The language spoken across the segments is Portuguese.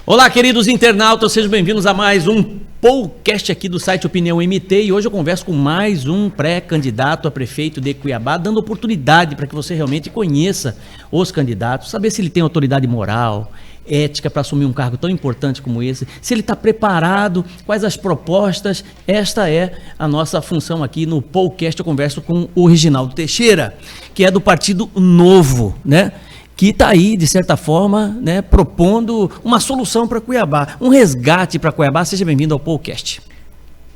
Olá, queridos internautas, sejam bem-vindos a mais um podcast aqui do site Opinião MT, e hoje eu converso com mais um pré-candidato a prefeito de Cuiabá, dando oportunidade para que você realmente conheça os candidatos, saber se ele tem autoridade moral, ética para assumir um cargo tão importante como esse, se ele está preparado, quais as propostas. Esta é a nossa função aqui no podcast. Eu converso com o Reginaldo Teixeira, que é do Partido Novo, né? Que está aí, de certa forma, né, propondo uma solução para Cuiabá, um resgate para Cuiabá. Seja bem-vindo ao podcast.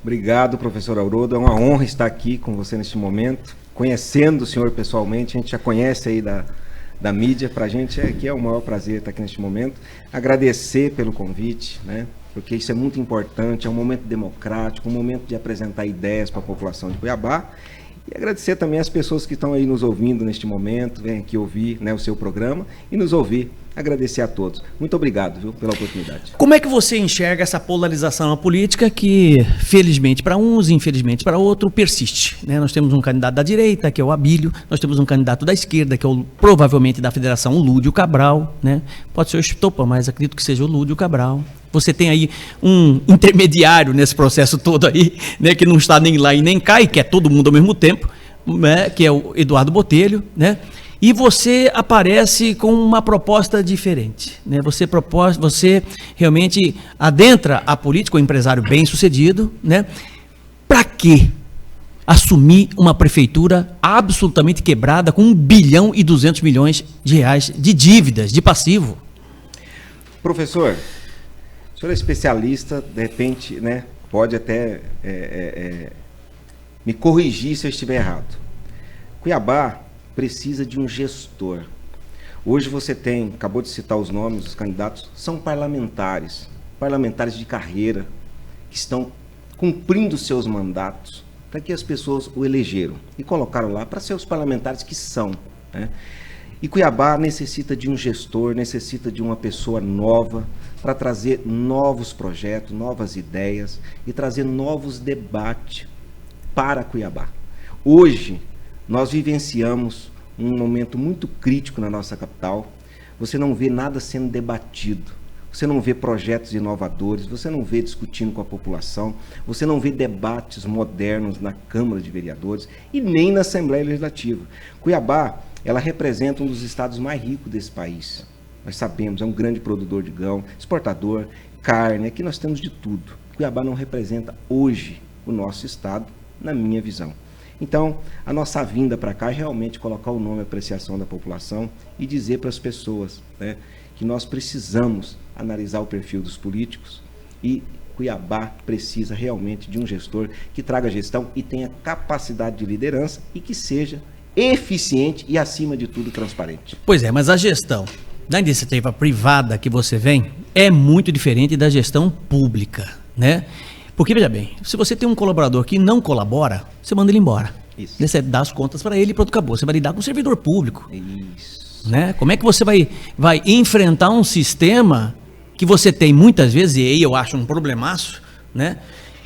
Obrigado, professor Haroldo. É uma honra estar aqui com você neste momento, conhecendo o senhor pessoalmente. A gente já conhece aí da mídia. Para a gente é o maior prazer estar aqui neste momento. Agradecer pelo convite, né, porque isso é muito importante. É um momento democrático, um momento de apresentar ideias para a população de Cuiabá. E agradecer também as pessoas que estão aí nos ouvindo neste momento, vem aqui ouvir, né, o seu programa e nos ouvir. Agradecer a todos. Muito obrigado, viu, pela oportunidade. Como é que você enxerga essa polarização na política que, felizmente para uns, infelizmente para outros, persiste, né? Nós temos um candidato da direita, que é o Abílio, nós temos um candidato da esquerda, que é provavelmente da federação, o Lúdio Cabral, né? Pode ser o Estopa, mas acredito que seja o Lúdio Cabral. Você tem aí um intermediário nesse processo todo aí, né, que não está nem lá e nem cá, e que é todo mundo ao mesmo tempo, né, que é o Eduardo Botelho, né? E você aparece com uma proposta diferente, né? Você realmente adentra a política, o empresário bem-sucedido, né? Para quê? Assumir uma prefeitura absolutamente quebrada com 1 bilhão e 200 milhões de reais de dívidas, de passivo. Professor, o senhor é especialista, de repente, né, pode até me corrigir se eu estiver errado. Cuiabá precisa de um gestor. Hoje você acabou de citar os nomes dos candidatos, são parlamentares de carreira, que estão cumprindo seus mandatos, para que as pessoas o elegeram e colocaram lá para ser os parlamentares que são, né? E Cuiabá necessita de um gestor, necessita de uma pessoa nova para trazer novos projetos, novas ideias e trazer novos debates para Cuiabá. Hoje, nós vivenciamos um momento muito crítico na nossa capital. Você não vê nada sendo debatido, você não vê projetos inovadores, você não vê discutindo com a população, você não vê debates modernos na Câmara de Vereadores e nem na Assembleia Legislativa. Cuiabá, ela representa um dos estados mais ricos desse país. Nós sabemos, é um grande produtor de grão, exportador, carne, aqui nós temos de tudo. Cuiabá não representa hoje o nosso estado, na minha visão. Então, a nossa vinda para cá é realmente colocar o nome e apreciação da população e dizer para as pessoas, né, que nós precisamos analisar o perfil dos políticos e Cuiabá precisa realmente de um gestor que traga gestão e tenha capacidade de liderança e que seja eficiente e, acima de tudo, transparente. Pois é, mas a gestão da iniciativa privada que você vem é muito diferente da gestão pública, né? Porque, veja bem, se você tem um colaborador que não colabora, você manda ele embora. Isso. Você dá as contas para ele e pronto, acabou. Você vai lidar com o servidor público. Isso. Né? Como é que você vai enfrentar um sistema que você tem muitas vezes, e aí eu acho um problemaço, né?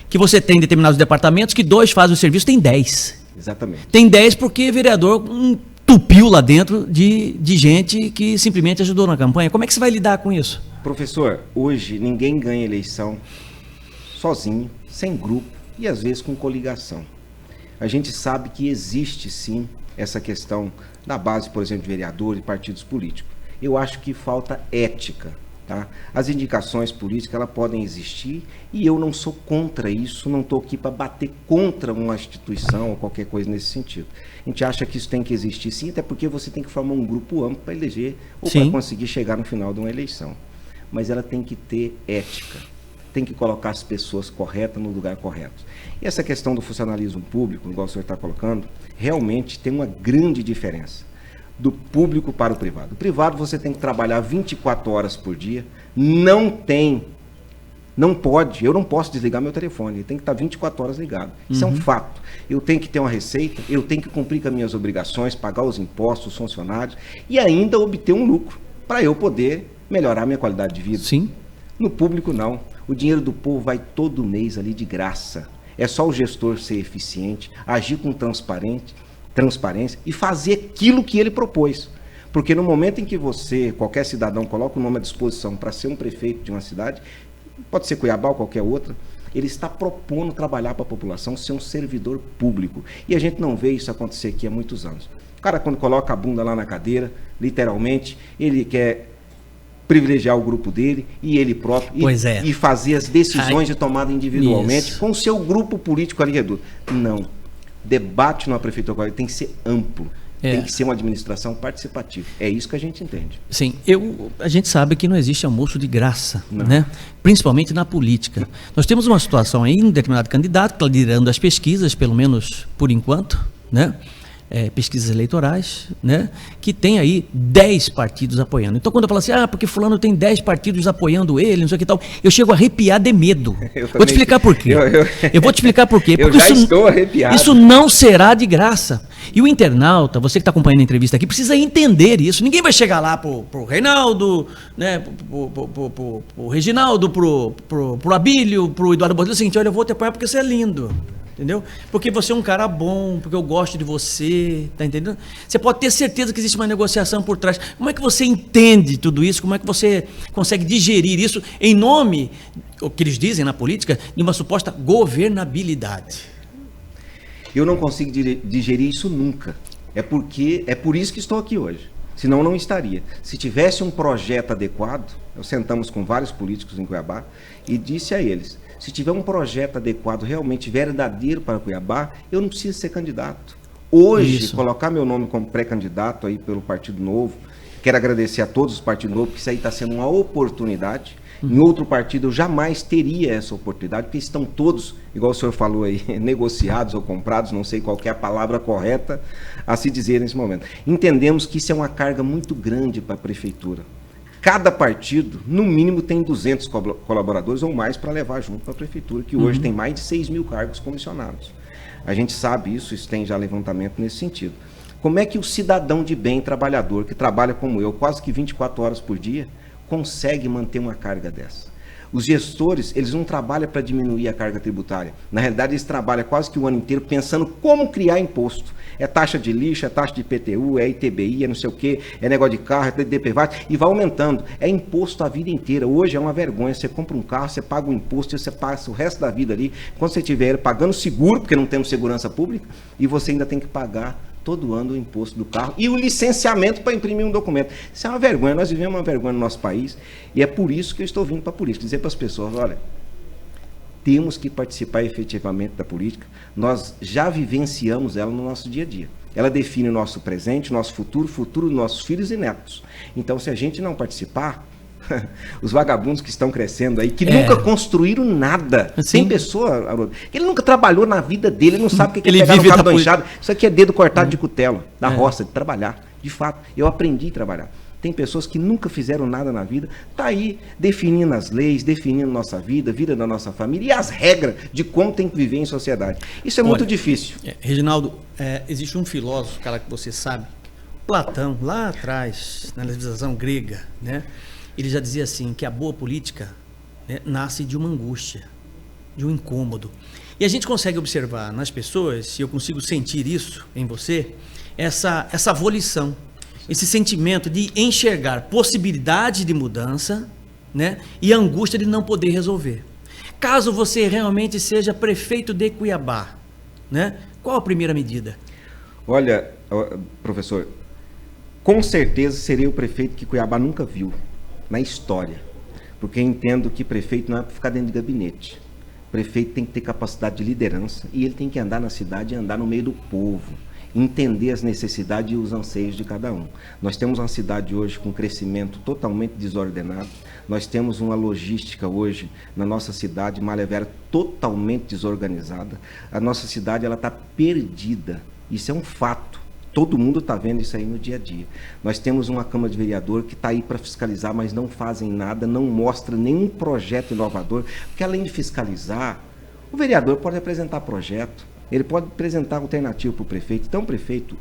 Que você tem determinados departamentos que 2 fazem o serviço, tem 10. Exatamente. Tem 10 porque vereador entupiu lá dentro de gente que simplesmente ajudou na campanha. Como é que você vai lidar com isso? Professor, hoje ninguém ganha eleição sozinho, sem grupo e às vezes com coligação. A gente sabe que existe sim essa questão na base, por exemplo, de vereadores e partidos políticos. Eu acho que falta ética, tá? As indicações políticas, elas podem existir e eu não sou contra isso, não estou aqui para bater contra uma instituição ou qualquer coisa nesse sentido. A gente acha que isso tem que existir sim, até porque você tem que formar um grupo amplo para eleger ou para conseguir chegar no final de uma eleição. Mas ela tem que ter ética. Tem que colocar as pessoas corretas no lugar correto. E essa questão do funcionalismo público, igual o senhor está colocando, realmente tem uma grande diferença do público para o privado. O privado você tem que trabalhar 24 horas por dia, não pode, eu não posso desligar meu telefone, ele tem que estar 24 horas ligado. Isso é um fato. Eu tenho que ter uma receita, eu tenho que cumprir com as minhas obrigações, pagar os impostos, os funcionários e ainda obter um lucro para eu poder melhorar a minha qualidade de vida. Sim. No público, não. O dinheiro do povo vai todo mês ali de graça. É só o gestor ser eficiente, agir com transparência e fazer aquilo que ele propôs. Porque no momento em que você, qualquer cidadão, coloca o nome à disposição para ser um prefeito de uma cidade, pode ser Cuiabá ou qualquer outra, ele está propondo trabalhar para a população, ser um servidor público. E a gente não vê isso acontecer aqui há muitos anos. O cara, quando coloca a bunda lá na cadeira, literalmente, ele quer privilegiar o grupo dele e ele próprio e fazer as decisões de tomada individualmente com o seu grupo político ali reduto. Não. Debate numa prefeitura tem que ser amplo. Tem que ser uma administração participativa. É isso que a gente entende. Sim, a gente sabe que não existe almoço de graça, né? Principalmente na política. Nós temos uma situação aí, um determinado candidato que está liderando as pesquisas, pelo menos por enquanto, né? Pesquisas eleitorais, né? Que tem aí 10 partidos apoiando. Então, quando eu falo assim, porque fulano tem 10 partidos apoiando ele, não sei o que tal, eu chego a arrepiar de medo. Vou te explicar por quê. Eu vou te explicar por quê. Porque eu já estou arrepiado. Isso não será de graça. E o internauta, você que está acompanhando a entrevista aqui, precisa entender isso. Ninguém vai chegar lá pro Reinaldo, né? Pro Reginaldo, pro Abílio, pro Eduardo Botelho, o seguinte, olha, eu vou te apoiar porque você é lindo. Entendeu? Porque você é um cara bom, porque eu gosto de você, tá entendendo? Você pode ter certeza que existe uma negociação por trás. Como é que você entende tudo isso? Como é que você consegue digerir isso em nome, o que eles dizem na política, de uma suposta governabilidade? Eu não consigo digerir isso nunca. É por isso que estou aqui hoje. Senão não estaria. Se tivesse um projeto adequado, nós sentamos com vários políticos em Cuiabá e disse a eles, se tiver um projeto adequado, realmente verdadeiro para Cuiabá, eu não preciso ser candidato. Hoje, colocar meu nome como pré-candidato aí pelo Partido Novo, quero agradecer a todos os partidos novos, porque isso aí está sendo uma oportunidade. Em outro partido eu jamais teria essa oportunidade, porque estão todos, igual o senhor falou aí, negociados ou comprados, não sei qual é a palavra correta a se dizer nesse momento. Entendemos que isso é uma carga muito grande para a prefeitura. Cada partido, no mínimo, tem 200 colaboradores ou mais para levar junto para a prefeitura, que hoje tem mais de 6 mil cargos comissionados. A gente sabe isso tem já levantamento nesse sentido. Como é que o cidadão de bem, trabalhador, que trabalha como eu, quase que 24 horas por dia, consegue manter uma carga dessa? Os gestores, eles não trabalham para diminuir a carga tributária. Na realidade, eles trabalham quase que o ano inteiro pensando como criar imposto. É taxa de lixo, é taxa de IPTU, é ITBI, é não sei o quê, é negócio de carro, é DPVAT, e vai aumentando. É imposto a vida inteira. Hoje é uma vergonha. Você compra um carro, você paga o imposto, você passa o resto da vida ali. Quando você estiver pagando seguro, porque não temos segurança pública, e você ainda tem que pagar todo ano o imposto do carro e o licenciamento para imprimir um documento. Isso é uma vergonha, nós vivemos uma vergonha no nosso país e é por isso que eu estou vindo para a política, dizer para as pessoas, olha, temos que participar efetivamente da política, nós já vivenciamos ela no nosso dia a dia. Ela define o nosso presente, nosso futuro, o futuro dos nossos filhos e netos. Então, se a gente não participar, os vagabundos que estão crescendo aí, que nunca construíram nada. Tem pessoa, ele nunca trabalhou na vida dele, ele não sabe o que é pegar no cabo da enxada. Isso aqui é dedo cortado de cutelo, da roça, de trabalhar. De fato, eu aprendi a trabalhar. Tem pessoas que nunca fizeram nada na vida, tá aí definindo as leis, definindo nossa vida, vida da nossa família e as regras de como tem que viver em sociedade. Isso é muito difícil. Reginaldo, existe um filósofo, cara, que você sabe, Platão, lá atrás, na civilização grega, né? Ele já dizia assim, que a boa política, né, nasce de uma angústia, de um incômodo. E a gente consegue observar nas pessoas, se eu consigo sentir isso em você, essa volição, esse sentimento de enxergar possibilidade de mudança, né, e a angústia de não poder resolver. Caso você realmente seja prefeito de Cuiabá, né, qual a primeira medida? Olha, professor, com certeza serei o prefeito que Cuiabá nunca viu na história, porque eu entendo que prefeito não é para ficar dentro de gabinete. O prefeito tem que ter capacidade de liderança e ele tem que andar na cidade e andar no meio do povo, entender as necessidades e os anseios de cada um. Nós temos uma cidade hoje com crescimento totalmente desordenado, nós temos uma logística hoje na nossa cidade, Malha Vera, totalmente desorganizada. A nossa cidade está perdida, isso é um fato. Todo mundo está vendo isso aí no dia a dia. Nós temos uma Câmara de Vereador que está aí para fiscalizar, mas não fazem nada, não mostra nenhum projeto inovador, porque além de fiscalizar, o vereador pode apresentar projeto, ele pode apresentar alternativa para o prefeito. Então, o prefeito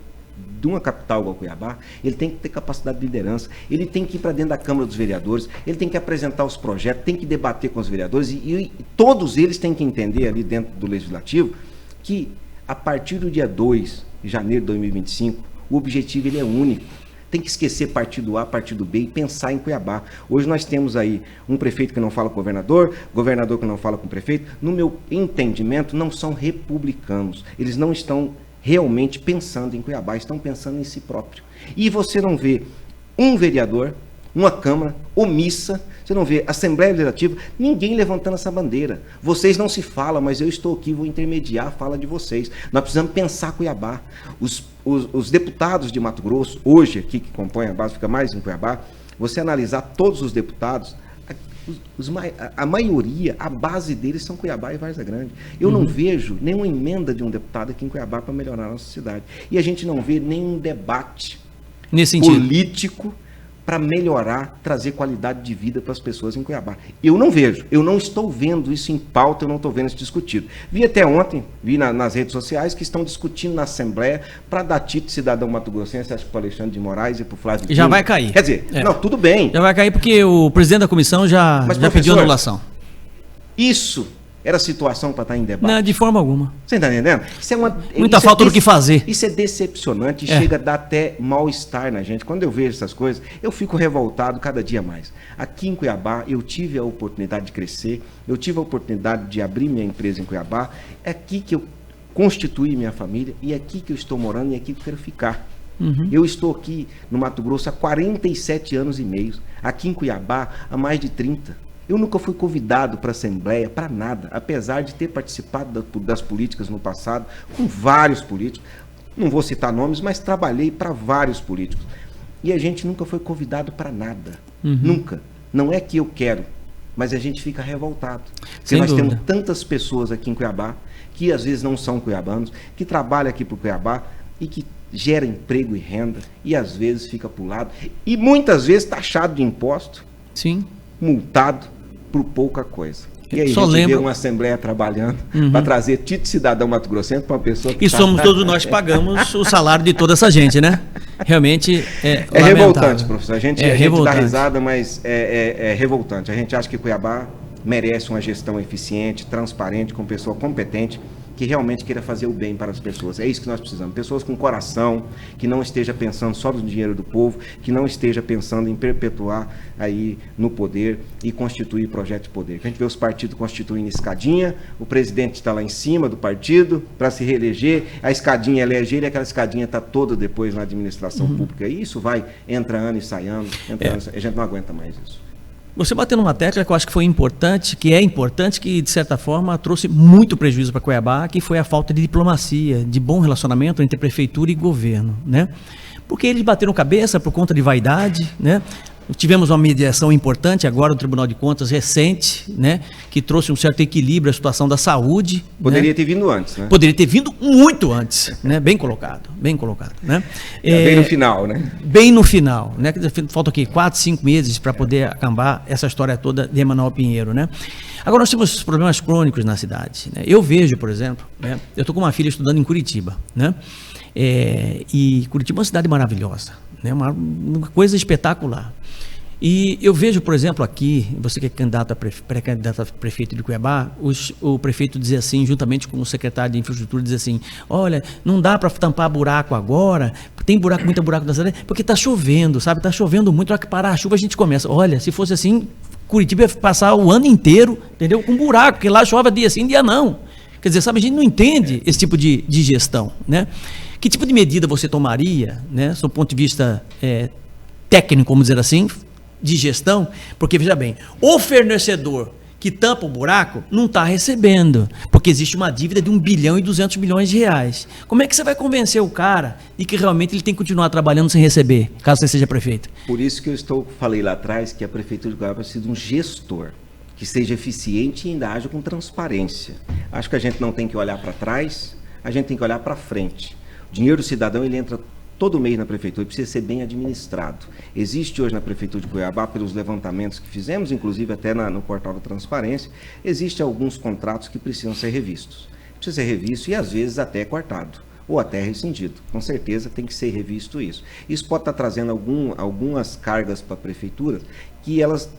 de uma capital igual Cuiabá, ele tem que ter capacidade de liderança, ele tem que ir para dentro da Câmara dos Vereadores, ele tem que apresentar os projetos, tem que debater com os vereadores e todos eles têm que entender ali dentro do Legislativo que a partir do dia 2 de janeiro de 2025, o objetivo ele é único, Tem que esquecer partido A, partido B e pensar em Cuiabá. Hoje nós temos aí um prefeito que não fala com o governador que não fala com o prefeito. No meu entendimento, não são republicanos. Eles não estão realmente pensando em Cuiabá, estão pensando em si próprio. E você não vê um vereador, uma Câmara omissa, você não vê Assembleia Legislativa, ninguém levantando essa bandeira. Vocês não se falam, mas eu estou aqui, vou intermediar a fala de vocês. Nós precisamos pensar Cuiabá. Os deputados de Mato Grosso, hoje aqui que compõem a base, fica mais em Cuiabá, você analisar todos os deputados, a maioria, a base deles são Cuiabá e Várzea Grande. Eu não vejo nenhuma emenda de um deputado aqui em Cuiabá para melhorar a nossa cidade. E a gente não vê nenhum debate nesse político para melhorar, trazer qualidade de vida para as pessoas em Cuiabá. Eu não vejo, eu não estou vendo isso em pauta, eu não estou vendo isso discutido. Vi até ontem, nas redes sociais, que estão discutindo na Assembleia para dar título de cidadão mato-grossense, acho que para o Alexandre de Moraes e para o Flávio. Já vai cair. Quer dizer, não, tudo bem. Já vai cair porque o presidente da comissão já pediu anulação. Isso era situação para estar em debate? Não, de forma alguma. Você está entendendo? Muita falta do que fazer. Isso é decepcionante e chega a dar até mal-estar na gente. Quando eu vejo essas coisas, eu fico revoltado cada dia mais. Aqui em Cuiabá, eu tive a oportunidade de crescer, eu tive a oportunidade de abrir minha empresa em Cuiabá, é aqui que eu constituí minha família e é aqui que eu estou morando e é aqui que eu quero ficar. Eu estou aqui no Mato Grosso há 47 anos e meio, aqui em Cuiabá há mais de 30. Eu nunca fui convidado para a Assembleia, para nada, apesar de ter participado das políticas no passado, com vários políticos. Não vou citar nomes, mas trabalhei para vários políticos. E a gente nunca foi convidado para nada. Nunca. Não é que eu quero, mas a gente fica revoltado. Porque nós temos tantas pessoas aqui em Cuiabá, que às vezes não são cuiabanos, que trabalham aqui para o Cuiabá e que gera emprego e renda, e às vezes fica para o lado. E muitas vezes taxado de imposto, multado, por pouca coisa. E aí a gente vê uma Assembleia trabalhando para trazer título de cidadão mato-grossense para uma pessoa que... E somos todos nós que pagamos o salário de toda essa gente, né? Realmente é revoltante, professor. A gente dá risada, mas é revoltante. A gente acha que Cuiabá merece uma gestão eficiente, transparente, com pessoa competente, que realmente queira fazer o bem para as pessoas. É isso que nós precisamos. Pessoas com coração, que não esteja pensando só no dinheiro do povo, que não esteja pensando em perpetuar aí no poder e constituir projeto de poder. Que a gente vê os partidos constituindo escadinha, o presidente está lá em cima do partido para se reeleger, a escadinha elege ele, aquela escadinha está toda depois na administração pública. E isso entra ano e sai ano, a gente não aguenta mais isso. Você bateu numa tecla que eu acho que foi importante, que de certa forma trouxe muito prejuízo para Cuiabá, que foi a falta de diplomacia, de bom relacionamento entre prefeitura e governo, né? Porque eles bateram cabeça por conta de vaidade, né? Tivemos uma mediação importante agora no Tribunal de Contas recente, né, que trouxe um certo equilíbrio à situação da saúde. Poderia ter vindo antes, né? Poderia ter vindo muito antes, né? Bem colocado, né? Bem no final, né? Bem no final, né? Faltam aqui 4, 5 meses para poder acabar essa história toda de Emanuel Pinheiro, né? Agora nós temos problemas crônicos na cidade, né? Eu vejo, por exemplo, né? Eu estou com uma filha estudando em Curitiba, né? E Curitiba é uma cidade maravilhosa, né? Uma coisa espetacular. E eu vejo, por exemplo, aqui, você que é pré-candidato a prefeito de Cuiabá, o prefeito diz assim, juntamente com o secretário de infraestrutura, diz assim, olha, não dá para tampar buraco agora, tem muito buraco na cidade, porque está chovendo, sabe? Está chovendo muito, na hora que parar a chuva a gente começa. Olha, se fosse assim, Curitiba ia passar o ano inteiro, entendeu? Com buraco, porque lá chove dia sim, dia não. Quer dizer, sabe, a gente não entende esse tipo de gestão, né? Que tipo de medida você tomaria, né, do ponto de vista técnico, vamos dizer assim, de gestão? Porque, veja bem, o fornecedor que tampa o buraco não está recebendo, porque existe uma dívida de 1 bilhão e 200 milhões de reais. Como é que você vai convencer o cara de que realmente ele tem que continuar trabalhando sem receber, caso você seja prefeito? Por isso que falei lá atrás que a Prefeitura de Cuiabá precisa de um gestor que seja eficiente e ainda haja com transparência. Acho que a gente não tem que olhar para trás, a gente tem que olhar para frente. O dinheiro do cidadão, ele entra todo mês na prefeitura, precisa ser bem administrado. Existe hoje na Prefeitura de Cuiabá, pelos levantamentos que fizemos, inclusive até no portal da transparência, existem alguns contratos que precisam ser revistos. Precisa ser revisto e às vezes até cortado, ou até rescindido. Com certeza tem que ser revisto isso. Isso pode estar trazendo algumas cargas para a prefeitura que elas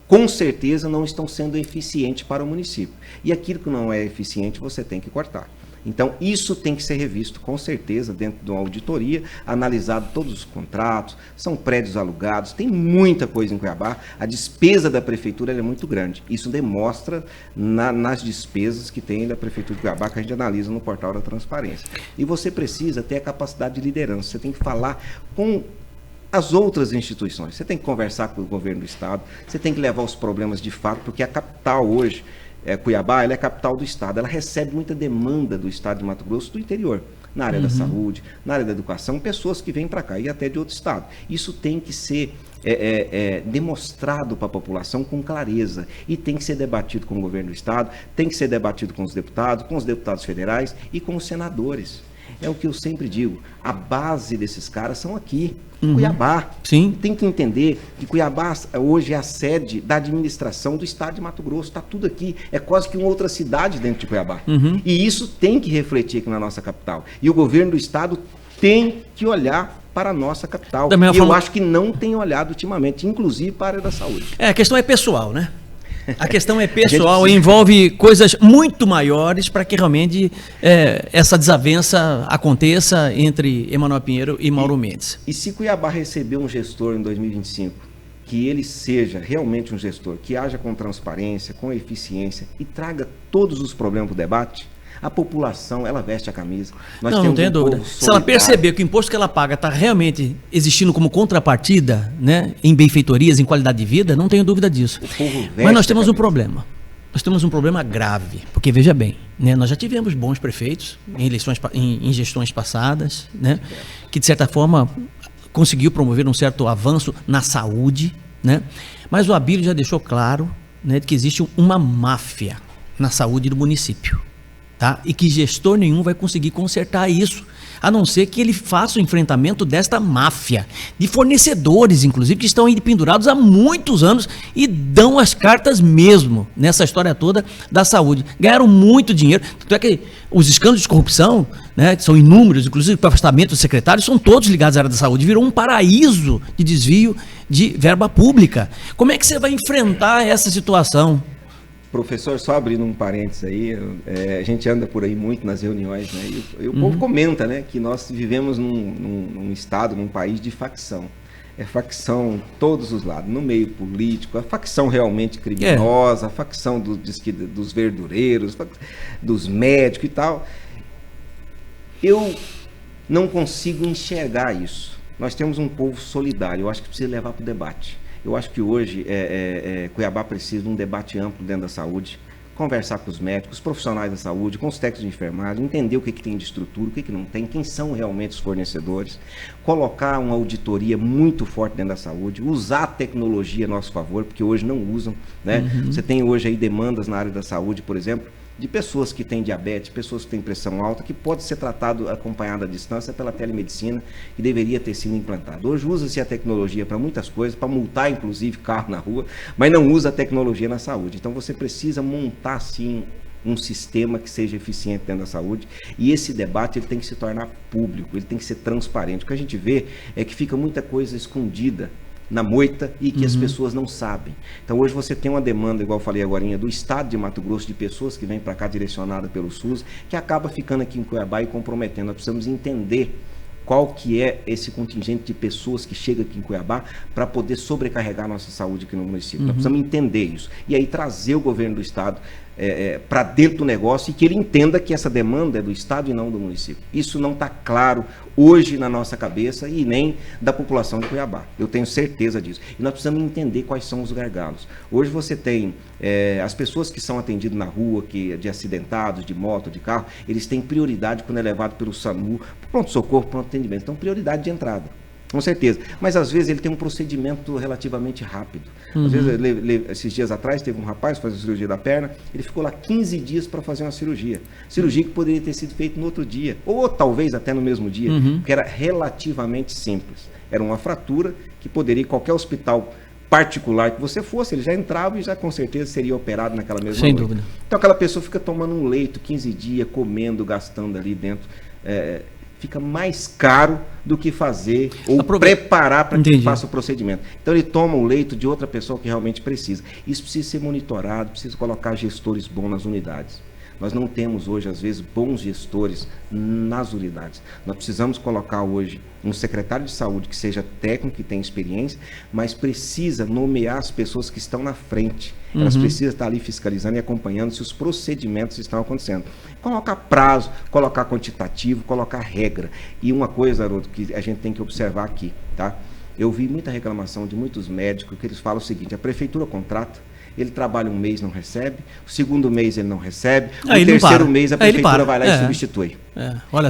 com certeza não estão sendo eficientes para o município. E aquilo que não é eficiente você tem que cortar. Então, isso tem que ser revisto, com certeza, dentro de uma auditoria, analisado todos os contratos, são prédios alugados, tem muita coisa em Cuiabá, a despesa da prefeitura é muito grande. Isso demonstra nas despesas que tem da prefeitura de Cuiabá, que a gente analisa no portal da transparência. E você precisa ter a capacidade de liderança, você tem que falar com as outras instituições, você tem que conversar com o governo do estado, você tem que levar os problemas de fato, porque a capital hoje, Cuiabá, ela é a capital do estado, ela recebe muita demanda do estado de Mato Grosso, do interior, na área da saúde, na área da educação, pessoas que vêm para cá e até de outro estado. Isso tem que ser demonstrado para a população com clareza e tem que ser debatido com o governo do estado, tem que ser debatido com os deputados federais e com os senadores. É o que eu sempre digo, a base desses caras são aqui, Cuiabá. Sim. Tem que entender que Cuiabá hoje é a sede da administração do estado de Mato Grosso, está tudo aqui, é quase que uma outra cidade dentro de Cuiabá. E isso tem que refletir aqui na nossa capital. E o governo do estado tem que olhar para a nossa capital. E eu acho que não tem olhado ultimamente, inclusive para a área da saúde. A questão é pessoal, né? A questão é pessoal e envolve coisas muito maiores para que realmente essa desavença aconteça entre Emanuel Pinheiro e Mauro Mendes. E se Cuiabá receber um gestor em 2025, que ele seja realmente um gestor, que haja com transparência, com eficiência e traga todos os problemas para o debate, a população, ela veste a camisa. Não tenho dúvida. Se ela perceber que o imposto que ela paga está realmente existindo como contrapartida, né, em benfeitorias, em qualidade de vida, não tenho dúvida disso. Mas nós temos um problema. Nós temos um problema grave, porque veja bem, né, nós já tivemos bons prefeitos em gestões passadas, né, que de certa forma conseguiu promover um certo avanço na saúde, né, mas o Abílio já deixou claro, né, que existe uma máfia na saúde do município. Tá? E que gestor nenhum vai conseguir consertar isso, a não ser que ele faça o enfrentamento desta máfia, de fornecedores, inclusive, que estão aí pendurados há muitos anos e dão as cartas mesmo nessa história toda da saúde. Ganharam muito dinheiro, tanto é que os escândalos de corrupção, né, que são inúmeros, inclusive o afastamento dos secretários, são todos ligados à área da saúde, virou um paraíso de desvio de verba pública. Como é que você vai enfrentar essa situação? Professor, só abrindo um parênteses aí, a gente anda por aí muito nas reuniões, né? E o povo comenta, né, que nós vivemos num estado, num país de facção. É facção todos os lados, no meio político, a facção realmente criminosa, a facção dos verdureiros, dos médicos e tal. Eu não consigo enxergar isso. Nós temos um povo solidário, eu acho que precisa levar para o debate. Eu acho que hoje Cuiabá precisa de um debate amplo dentro da saúde, conversar com os médicos, os profissionais da saúde, com os técnicos de enfermagem, entender o que tem de estrutura, o que não tem, quem são realmente os fornecedores, colocar uma auditoria muito forte dentro da saúde, usar a tecnologia a nosso favor, porque hoje não usam, né? Você tem hoje aí demandas na área da saúde, por exemplo, de pessoas que têm diabetes, pessoas que têm pressão alta, que pode ser tratado acompanhado à distância pela telemedicina, que deveria ter sido implantado. Hoje usa-se a tecnologia para muitas coisas, para multar inclusive carro na rua, mas não usa a tecnologia na saúde. Então você precisa montar sim um sistema que seja eficiente dentro da saúde, e esse debate ele tem que se tornar público, ele tem que ser transparente. O que a gente vê é que fica muita coisa escondida na moita e que as pessoas não sabem. Então hoje você tem uma demanda, igual eu falei agora, do estado de Mato Grosso, de pessoas que vêm para cá direcionada pelo SUS, que acaba ficando aqui em Cuiabá e comprometendo. Nós precisamos entender qual que é esse contingente de pessoas que chega aqui em Cuiabá para poder sobrecarregar a nossa saúde aqui no município. Nós precisamos entender isso. E aí trazer o governo do estado para dentro do negócio e que ele entenda que essa demanda é do estado e não do município. Isso não está claro hoje na nossa cabeça e nem da população de Cuiabá. Eu tenho certeza disso. E nós precisamos entender quais são os gargalos. Hoje você tem as pessoas que são atendidas na rua, de acidentados, de moto, de carro, eles têm prioridade quando é levado pelo SAMU, pronto-socorro, pronto atendimento. Então, prioridade de entrada. Com certeza. Mas às vezes ele tem um procedimento relativamente rápido. Às vezes, esses dias atrás, teve um rapaz que fez a cirurgia da perna, ele ficou lá 15 dias para fazer uma cirurgia. Cirurgia que poderia ter sido feita no outro dia, ou talvez até no mesmo dia, porque era relativamente simples. Era uma fratura que poderia, qualquer hospital particular que você fosse, ele já entrava e já com certeza seria operado naquela mesma noite. Sem dúvida. Então aquela pessoa fica tomando um leito 15 dias, comendo, gastando ali dentro. Fica mais caro do que fazer ou preparar para que ele faça o procedimento. Então ele toma o leito de outra pessoa que realmente precisa. Isso precisa ser monitorado, precisa colocar gestores bons nas unidades. Nós não temos hoje, às vezes, bons gestores nas unidades. Nós precisamos colocar hoje um secretário de saúde que seja técnico, que tenha experiência, mas precisa nomear as pessoas que estão na frente. Elas precisam estar ali fiscalizando e acompanhando se os procedimentos estão acontecendo. Colocar prazo, colocar quantitativo, colocar regra. E uma coisa, Haroldo, que a gente tem que observar aqui, tá? Eu vi muita reclamação de muitos médicos que eles falam o seguinte: a prefeitura contrata, ele trabalha um mês, não recebe, o segundo mês ele não recebe, o terceiro mês a prefeitura vai lá e substitui.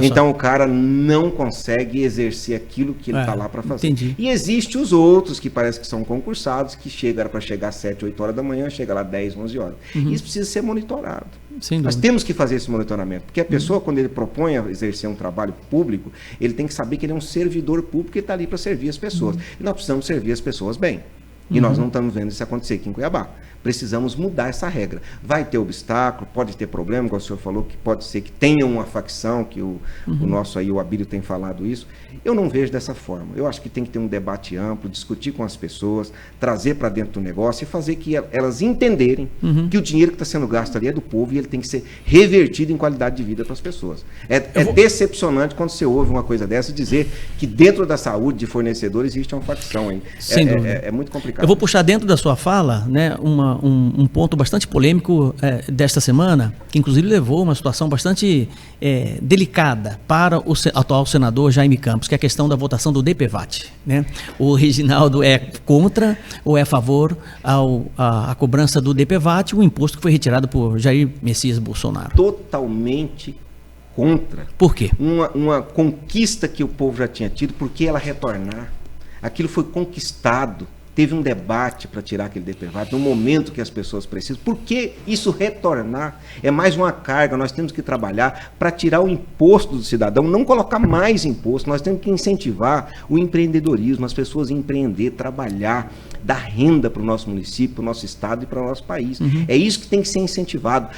Então o cara não consegue exercer aquilo que ele está lá para fazer. Entendi. E existe os outros que parece que são concursados, que era para chegar às 7, 8 horas da manhã, chega lá 10, 11 horas. Isso precisa ser monitorado. Nós temos que fazer esse monitoramento, porque a pessoa, quando ele propõe a exercer um trabalho público, ele tem que saber que ele é um servidor público e está ali para servir as pessoas. E nós precisamos servir as pessoas bem. E nós não estamos vendo isso acontecer aqui em Cuiabá. Precisamos mudar essa regra. Vai ter obstáculo, pode ter problema, como o senhor falou, que pode ser que tenha uma facção, que o nosso aí, o Abílio, tem falado isso. Eu não vejo dessa forma. Eu acho que tem que ter um debate amplo, discutir com as pessoas, trazer para dentro do negócio e fazer que elas entenderem que o dinheiro que está sendo gasto ali é do povo e ele tem que ser revertido em qualidade de vida para as pessoas. É decepcionante quando você ouve uma coisa dessa dizer que dentro da saúde de fornecedores existe uma facção aí. É muito complicado. Eu vou puxar dentro da sua fala, né, um ponto bastante polêmico desta semana, que inclusive levou a uma situação bastante delicada para o atual senador Jaime Campos, que é a questão da votação do DPVAT, né? O Reginaldo é contra ou é a favor a cobrança do DPVAT, o imposto que foi retirado por Jair Messias Bolsonaro? Totalmente contra. Por quê? Uma conquista que o povo já tinha tido, por que ela retornar? Aquilo foi conquistado. Teve um debate para tirar aquele DPVAT no momento que as pessoas precisam. Por que isso retornar? É mais uma carga. Nós temos que trabalhar para tirar o imposto do cidadão, não colocar mais imposto. Nós temos que incentivar o empreendedorismo, as pessoas a empreender, trabalhar, dar renda para o nosso município, para o nosso estado e para o nosso país. É isso que tem que ser incentivado.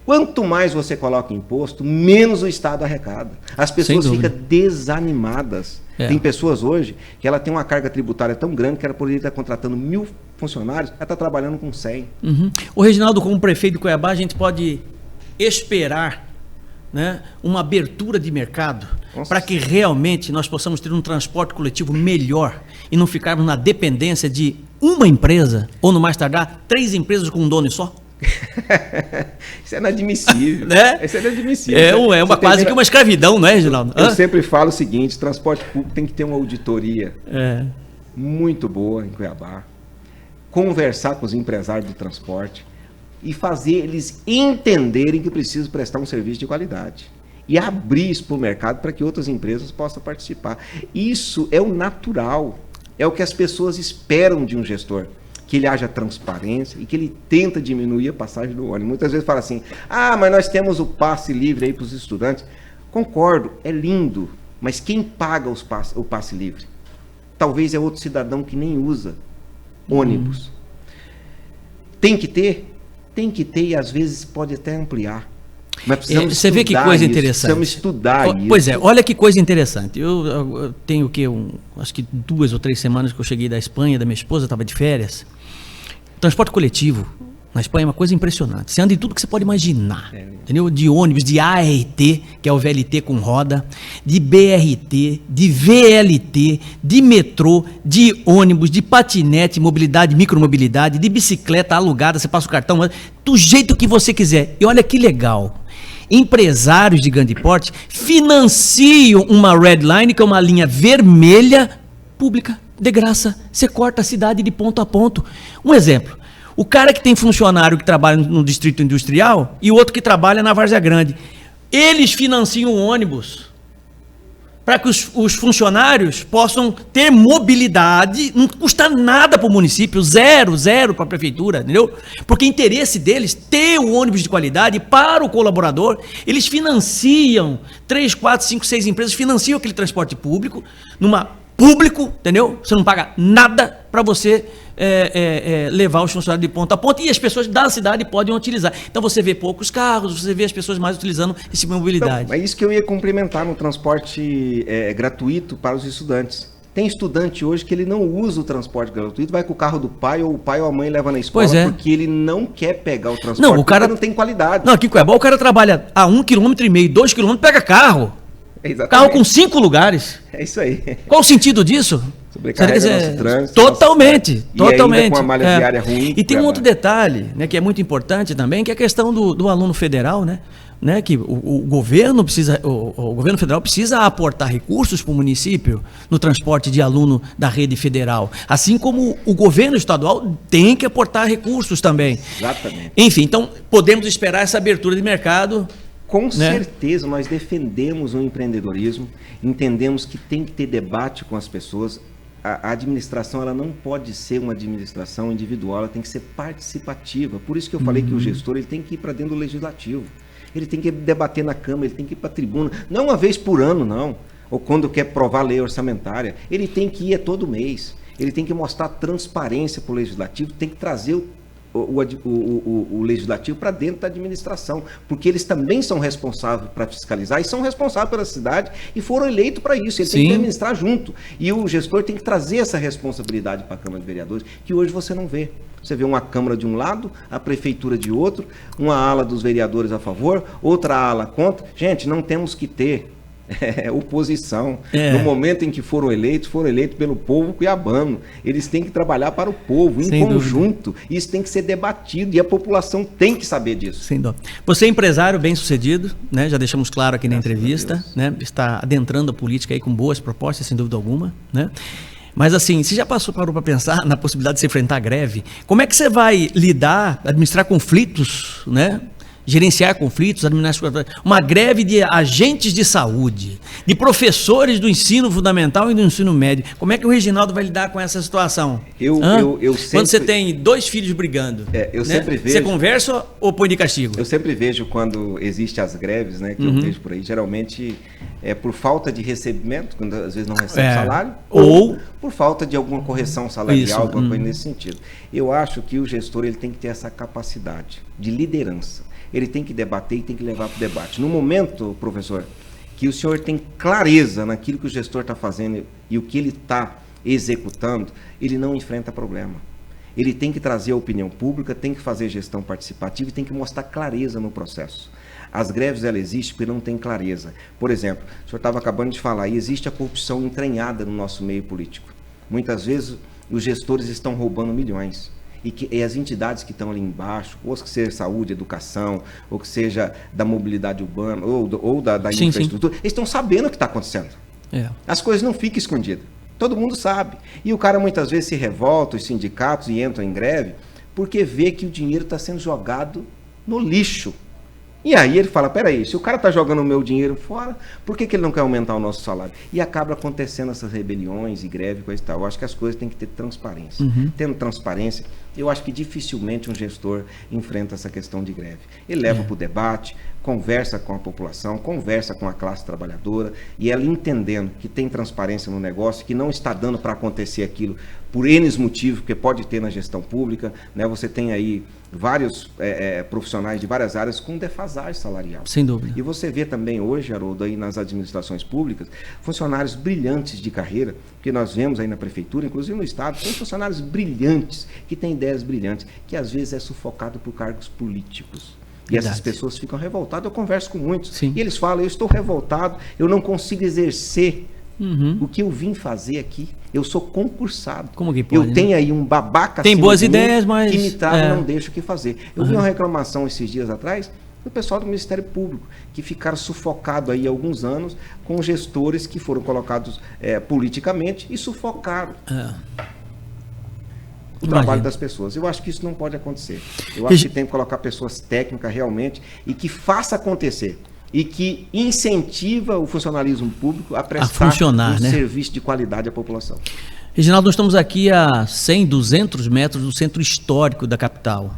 Quanto mais você coloca imposto, menos o Estado arrecada. As pessoas ficam desanimadas. Tem pessoas hoje que ela tem uma carga tributária tão grande que ela poderia estar contratando 1.000 funcionários, ela está trabalhando com 100. O Reginaldo, como prefeito de Cuiabá, a gente pode esperar, né, uma abertura de mercado para que realmente nós possamos ter um transporte coletivo melhor e não ficarmos na dependência de uma empresa, ou no mais tardar, 3 empresas com um dono só? Isso é inadmissível. Né? Isso é inadmissível. É quase que uma escravidão, não é, Reginaldo? Eu sempre falo o seguinte: transporte público tem que ter uma auditoria muito boa em Cuiabá, conversar com os empresários do transporte e fazer eles entenderem que precisam prestar um serviço de qualidade e abrir isso para o mercado para que outras empresas possam participar. Isso é o natural, é o que as pessoas esperam de um gestor. Que ele haja transparência e que ele tenta diminuir a passagem do ônibus. Muitas vezes fala assim: mas nós temos o passe livre aí para os estudantes. Concordo, é lindo, mas quem paga o passe livre? Talvez é outro cidadão que nem usa ônibus. Tem que ter e às vezes pode até ampliar. Mas precisamos você vê que coisa interessante. Precisamos estudar isso. Pois é, olha que coisa interessante. Eu tenho acho que 2 ou 3 semanas que eu cheguei da Espanha, da minha esposa, estava de férias. Transporte coletivo na Espanha é uma coisa impressionante. Você anda em tudo que você pode imaginar. Entendeu? De ônibus, de ART, que é o VLT com roda, de BRT, de VLT, de metrô, de ônibus, de patinete, mobilidade, micromobilidade, de bicicleta alugada, você passa o cartão, do jeito que você quiser. E olha que legal. Empresários de grande porte financiam uma Red Line, que é uma linha vermelha, pública, de graça. Você corta a cidade de ponto a ponto. Um exemplo: o cara que tem funcionário que trabalha no distrito industrial e o outro que trabalha na Várzea Grande, eles financiam o ônibus para que os funcionários possam ter mobilidade, não custa nada para o município, zero para a prefeitura, entendeu? Porque é interesse deles ter o ônibus de qualidade para o colaborador. Eles financiam, 3, 4, 5, 6 empresas financiam aquele transporte público, público, entendeu? Você não paga nada para você levar os funcionários de ponta a ponta e as pessoas da cidade podem utilizar. Então você vê poucos carros, você vê as pessoas mais utilizando esse mobilidade. Então, é isso que eu ia complementar no transporte gratuito para os estudantes. Tem estudante hoje que ele não usa o transporte gratuito, vai com o carro do pai, ou o pai ou a mãe leva na escola, porque ele não quer pegar o transporte, não, o cara não tem qualidade. Não, aqui em Cuiabá o cara trabalha a 1,5 km, 2 km, pega carro. Exatamente. Carro com 5 lugares. É isso aí. Qual o sentido disso? Sobrecarrega nosso trânsito. Totalmente, totalmente. Ainda com uma malha viária ruim. E tem um outro detalhe, né, que é muito importante também, que é a questão do aluno federal, né? Que o governo precisa, o governo federal precisa aportar recursos para o município no transporte de aluno da rede federal, assim como o governo estadual tem que aportar recursos também. Exatamente. Enfim, então podemos esperar essa abertura de mercado. Com certeza, nós defendemos o empreendedorismo, entendemos que tem que ter debate com as pessoas. A administração, ela não pode ser uma administração individual, ela tem que ser participativa. Por isso que eu falei que o gestor, ele tem que ir para dentro do legislativo. Ele tem que debater na Câmara, ele tem que ir para a tribuna, não uma vez por ano, não, ou quando quer provar a lei orçamentária. Ele tem que ir todo mês, ele tem que mostrar transparência para o legislativo, tem que trazer o legislativo para dentro da administração, porque eles também são responsáveis para fiscalizar e são responsáveis pela cidade e foram eleitos para isso, ele tem que administrar junto. E o gestor tem que trazer essa responsabilidade para a Câmara de Vereadores, que hoje você não vê. Você vê uma Câmara de um lado, a Prefeitura de outro, uma ala dos vereadores a favor, outra ala contra. Gente, não temos que ter oposição. No momento em que foram eleitos pelo povo cuiabano. Eles têm que trabalhar para o povo, em conjunto. Isso tem que ser debatido e a população tem que saber disso. Sem dúvida. Você é empresário bem-sucedido, né? Já deixamos claro aqui na entrevista, né? Está adentrando a política aí com boas propostas, sem dúvida alguma, né? Mas assim, você já parou para pensar na possibilidade de se enfrentar a greve? Como é que você vai lidar, administrar conflitos, né? Gerenciar conflitos, administrar uma greve de agentes de saúde, de professores do ensino fundamental e do ensino médio. Como é que o Reginaldo vai lidar com essa situação? Quando você tem 2 filhos brigando, eu sempre vejo. Você conversa ou põe de castigo? Eu sempre vejo quando existem as greves, né, que eu vejo por aí, geralmente é por falta de recebimento, quando às vezes não recebe salário, ou por falta de alguma correção salarial, alguma coisa nesse sentido. Eu acho que o gestor, ele tem que ter essa capacidade de liderança. Ele tem que debater e tem que levar para o debate. No momento, professor, que o senhor tem clareza naquilo que o gestor está fazendo e o que ele está executando, ele não enfrenta problema. Ele tem que trazer a opinião pública, tem que fazer gestão participativa e tem que mostrar clareza no processo. As greves, ela existe porque não tem clareza. Por exemplo, o senhor estava acabando de falar, e existe a corrupção entranhada no nosso meio político. Muitas vezes, os gestores estão roubando milhões. E as entidades que estão ali embaixo, ou que seja saúde, educação, ou que seja da mobilidade urbana, ou da infraestrutura, eles estão sabendo o que está acontecendo. As coisas não ficam escondidas. Todo mundo sabe. E o cara muitas vezes se revolta, os sindicatos, e entram em greve, porque vê que o dinheiro está sendo jogado no lixo. E aí ele fala, peraí, se o cara está jogando o meu dinheiro fora, por que ele não quer aumentar o nosso salário? E acaba acontecendo essas rebeliões e greve e coisa e tal. Eu acho que as coisas têm que ter transparência. Tendo transparência, eu acho que dificilmente um gestor enfrenta essa questão de greve. Ele leva para o debate, conversa com a população, conversa com a classe trabalhadora, e ela entendendo que tem transparência no negócio, que não está dando para acontecer aquilo por N motivos, que pode ter na gestão pública, né? Você tem aí vários profissionais de várias áreas com defasagem salarial. Sem dúvida. E você vê também hoje, Haroldo, aí nas administrações públicas, funcionários brilhantes de carreira, que nós vemos aí na prefeitura, inclusive no estado, tem funcionários brilhantes, que têm ideias brilhantes, que às vezes é sufocado por cargos políticos. E essas pessoas ficam revoltadas. Eu converso com muitos. Sim. E eles falam, eu estou revoltado, eu não consigo exercer o que eu vim fazer aqui. Eu sou concursado. Como que pode, eu tenho aí um babaca tem boas ideias, mas que me trava e não deixa o que fazer. Eu vi uma reclamação esses dias atrás do pessoal do Ministério Público, que ficaram sufocados aí há alguns anos com gestores que foram colocados politicamente e sufocaram o trabalho das pessoas. Eu acho que isso não pode acontecer. Eu acho que tem que colocar pessoas técnicas realmente e que faça acontecer. E que incentiva o funcionalismo público a prestar serviço de qualidade à população. Reginaldo, nós estamos aqui a 100, 200 metros do centro histórico da capital,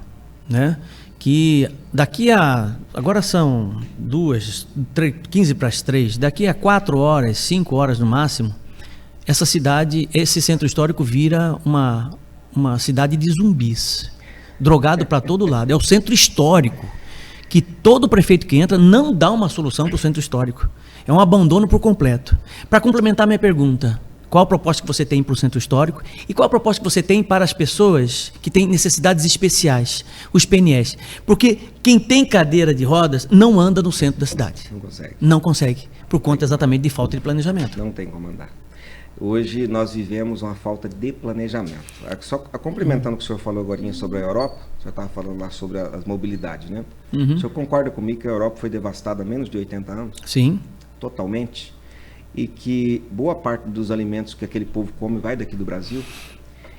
né? Que daqui a... Agora são 15 para as 3. Daqui a 4 horas, 5 horas no máximo, essa cidade, esse centro histórico vira uma cidade de zumbis. Drogado para todo lado. É o centro histórico. Que todo prefeito que entra não dá uma solução para o centro histórico. É um abandono por completo. Para complementar minha pergunta, Qual a proposta que você tem para o centro histórico e qual a proposta que você tem para as pessoas que têm necessidades especiais, os PNEs? Porque quem tem cadeira de rodas não anda no centro da cidade. Não consegue. Não consegue, por conta exatamente de falta de planejamento. Não tem como andar. Hoje nós vivemos uma falta de planejamento. Só complementando o que o senhor falou agora sobre a Europa, o senhor estava falando lá sobre as mobilidades, né? O senhor concorda comigo que a Europa foi devastada há menos de 80 anos? Sim. Totalmente. E que boa parte dos alimentos que aquele povo come vai daqui do Brasil.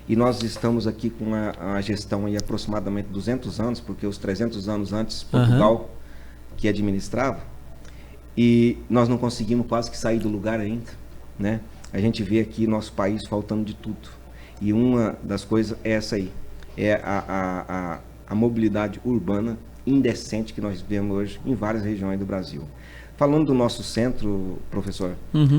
E nós estamos aqui com a gestão aí aproximadamente 200 anos, porque os 300 anos antes, Portugal que administrava, e nós não conseguimos quase que sair do lugar ainda, né? A gente vê aqui nosso país faltando de tudo. E uma das coisas é essa aí, é a mobilidade urbana indecente que nós vemos hoje em várias regiões do Brasil. Falando do nosso centro, professor,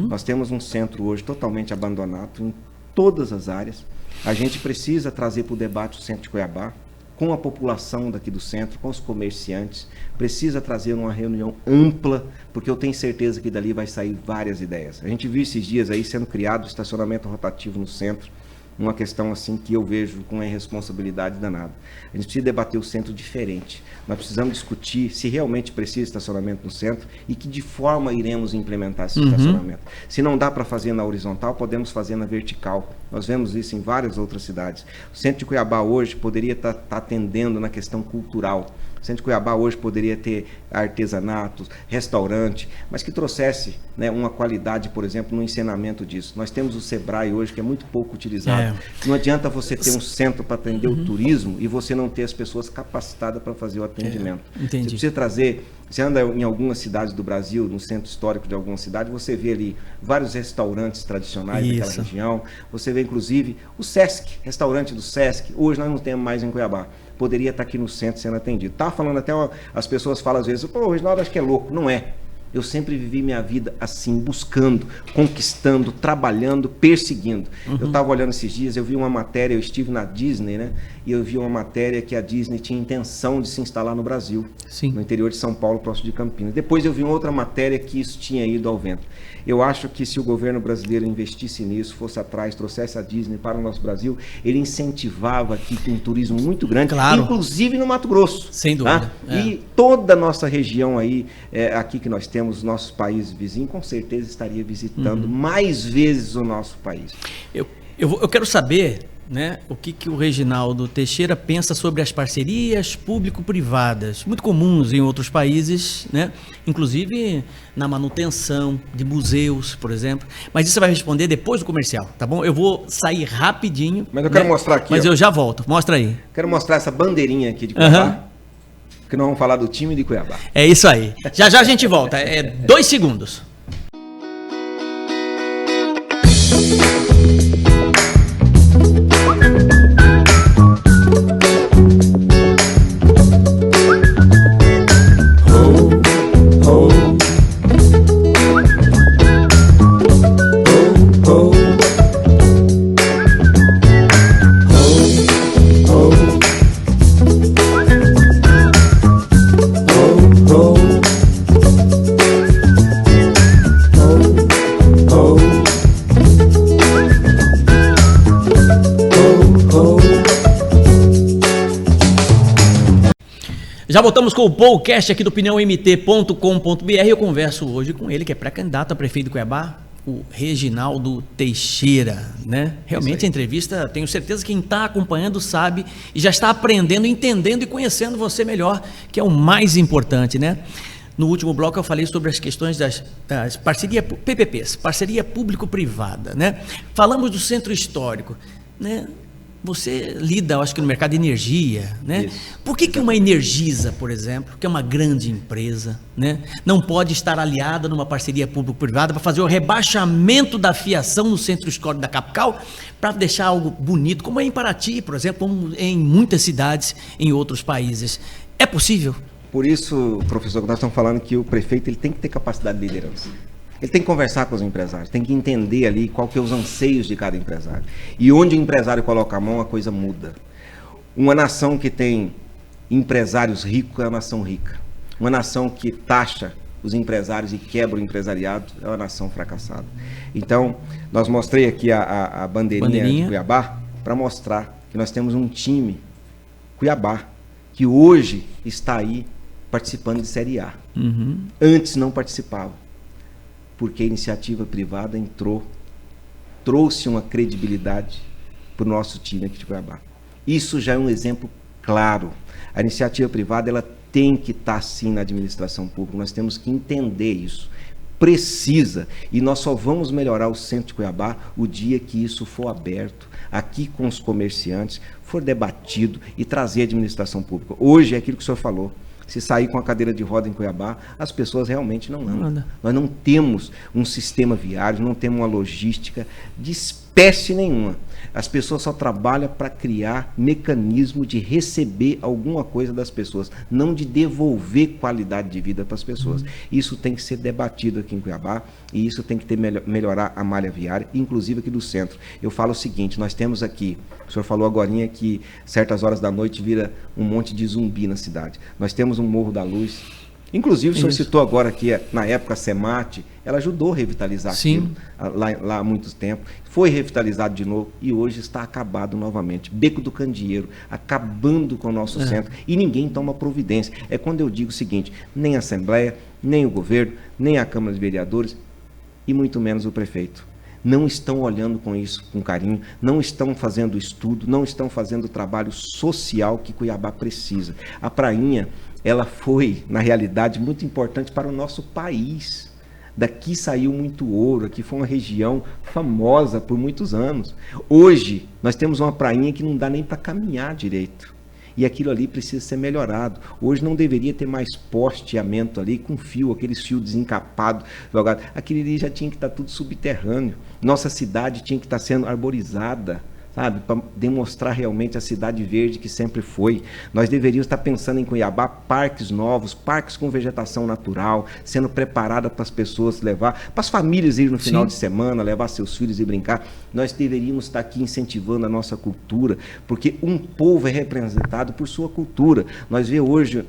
nós temos um centro hoje totalmente abandonado em todas as áreas. A gente precisa trazer para o debate o centro de Cuiabá, com a população daqui do centro, com os comerciantes, precisa trazer uma reunião ampla, porque eu tenho certeza que dali vai sair várias ideias. A gente viu esses dias aí sendo criado o estacionamento rotativo no centro, uma questão assim que eu vejo com uma irresponsabilidade danada. A gente precisa debater o centro diferente. Nós precisamos discutir se realmente precisa de estacionamento no centro e que de forma iremos implementar esse estacionamento. Se não dá para fazer na horizontal, podemos fazer na vertical. Nós vemos isso em várias outras cidades. O centro de Cuiabá hoje poderia estar atendendo na questão cultural. O centro de Cuiabá hoje poderia ter artesanatos, restaurante, mas que trouxesse, né, uma qualidade, por exemplo, no ensinamento disso. Nós temos o Sebrae hoje, que é muito pouco utilizado. Não adianta você ter um centro para atender o turismo e você não ter as pessoas capacitadas para fazer o atendimento. Você precisa trazer... Você anda em algumas cidades do Brasil, no centro histórico de alguma cidade, você vê ali vários restaurantes tradicionais daquela região. Você vê, inclusive, o Sesc, restaurante do Sesc. Hoje nós não temos mais em Cuiabá. Poderia estar aqui no centro sendo atendido. Tá falando até, as pessoas falam às vezes, pô, o Reginaldo acho que é louco. Não é. Eu sempre vivi minha vida assim, buscando, conquistando, trabalhando, perseguindo. Eu estava olhando esses dias, eu vi uma matéria, eu estive na Disney, né? E eu vi uma matéria que a Disney tinha intenção de se instalar no Brasil, no interior de São Paulo, próximo de Campinas. Depois eu vi outra matéria que isso tinha ido ao vento. Eu acho que se o governo brasileiro investisse nisso, fosse atrás, trouxesse a Disney para o nosso Brasil, ele incentivava aqui um turismo muito grande, inclusive no Mato Grosso. Sem dúvida. Tá? E toda a nossa região aí, aqui que nós temos, nossos países vizinhos, com certeza estaria visitando mais vezes o nosso país. Eu quero saber, né, o que o Reginaldo Teixeira pensa sobre as parcerias público-privadas, muito comuns em outros países, né, inclusive na manutenção de museus, por exemplo. Mas isso você vai responder depois do comercial, tá bom? Eu vou sair rapidinho. Mas eu quero mostrar aqui. Mas eu já volto. Mostra aí. Quero mostrar essa bandeirinha aqui de Cuiabá. Que nós vamos falar do time de Cuiabá. É isso aí. Já a gente volta. 2 segundos. Já voltamos com o podcast aqui do opiniãomt.com.br. Eu converso hoje com ele, que é pré-candidato a prefeito de Cuiabá, o Reginaldo Teixeira, né? Realmente a entrevista, tenho certeza que quem está acompanhando sabe e já está aprendendo, entendendo e conhecendo você melhor, que é o mais importante, né? No último bloco eu falei sobre as questões das parcerias PPPs, parceria público-privada, né? Falamos do centro histórico, né? Você lida, eu acho que no mercado de energia, né? Isso. Por que uma Energisa, por exemplo, que é uma grande empresa, né, não pode estar aliada numa parceria público-privada para fazer o rebaixamento da fiação no centro histórico da capital, para deixar algo bonito, como é em Paraty, por exemplo, como em muitas cidades em outros países? É possível? Por isso, professor, nós estamos falando que o prefeito ele tem que ter capacidade de liderança. Ele tem que conversar com os empresários, tem que entender ali qual que é os anseios de cada empresário. E onde o empresário coloca a mão, a coisa muda. Uma nação que tem empresários ricos é uma nação rica. Uma nação que taxa os empresários e quebra o empresariado, é uma nação fracassada. Então, nós mostrei aqui a bandeirinha de Cuiabá para mostrar que nós temos um time, Cuiabá, que hoje está aí participando de Série A. Antes não participava, porque a iniciativa privada entrou, trouxe uma credibilidade para o nosso time aqui de Cuiabá. Isso já é um exemplo claro. A iniciativa privada, ela tem que estar sim na administração pública, nós temos que entender isso. Precisa, e nós só vamos melhorar o centro de Cuiabá o dia que isso for aberto, aqui com os comerciantes, for debatido e trazer a administração pública. Hoje é aquilo que o senhor falou, se sair com a cadeira de roda em Cuiabá, as pessoas realmente não andam. Nós não temos um sistema viário, não temos uma logística de espécie nenhuma. As pessoas só trabalham para criar mecanismo de receber alguma coisa das pessoas, não de devolver qualidade de vida para as pessoas. Isso tem que ser debatido aqui em Cuiabá e isso tem que melhorar a malha viária, inclusive aqui do centro. Eu falo o seguinte, nós temos aqui, o senhor falou agorinha que certas horas da noite vira um monte de zumbi na cidade. Nós temos um Morro da Luz. Inclusive, o senhor citou agora que, na época, a Semate, ela ajudou a revitalizar aquilo, lá há muito tempo. Foi revitalizado de novo e hoje está acabado novamente. Beco do Candeeiro, acabando com o nosso centro e ninguém toma providência. É quando eu digo o seguinte, nem a Assembleia, nem o governo, nem a Câmara de Vereadores e muito menos o prefeito. Não estão olhando com isso com carinho, não estão fazendo estudo, não estão fazendo o trabalho social que Cuiabá precisa. A prainha, ela foi, na realidade, muito importante para o nosso país. Daqui saiu muito ouro, aqui foi uma região famosa por muitos anos. Hoje, nós temos uma prainha que não dá nem para caminhar direito. E aquilo ali precisa ser melhorado. Hoje não deveria ter mais posteamento ali com fio, aqueles fios desencapados, jogados. Aquilo ali já tinha que estar tudo subterrâneo. Nossa cidade tinha que estar sendo arborizada, sabe, para demonstrar realmente a cidade verde que sempre foi. Nós deveríamos estar pensando em Cuiabá, parques novos, parques com vegetação natural, sendo preparada para as pessoas levar, para as famílias ir no final de semana, levar seus filhos e brincar. Nós deveríamos estar aqui incentivando a nossa cultura, porque um povo é representado por sua cultura. Nós vemos hoje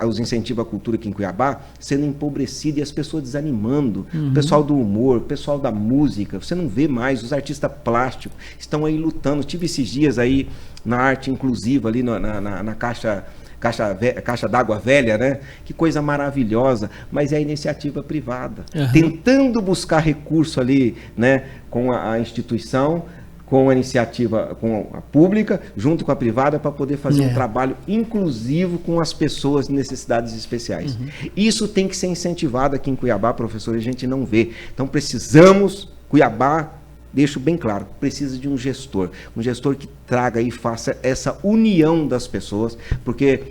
os incentivos à cultura aqui em Cuiabá sendo empobrecido e as pessoas desanimando. O pessoal do humor, o pessoal da música, você não vê mais, os artistas plásticos estão aí lutando. Tive esses dias aí na arte inclusiva ali na caixa d'água velha, né? Que coisa maravilhosa, mas é a iniciativa privada, tentando buscar recurso ali, né? Com a instituição, com a iniciativa, com a pública, junto com a privada, para poder fazer um trabalho inclusivo com as pessoas de necessidades especiais. Isso tem que ser incentivado aqui em Cuiabá, professor, a gente não vê. Então precisamos, Cuiabá, deixo bem claro, precisa de um gestor que traga e faça essa união das pessoas, porque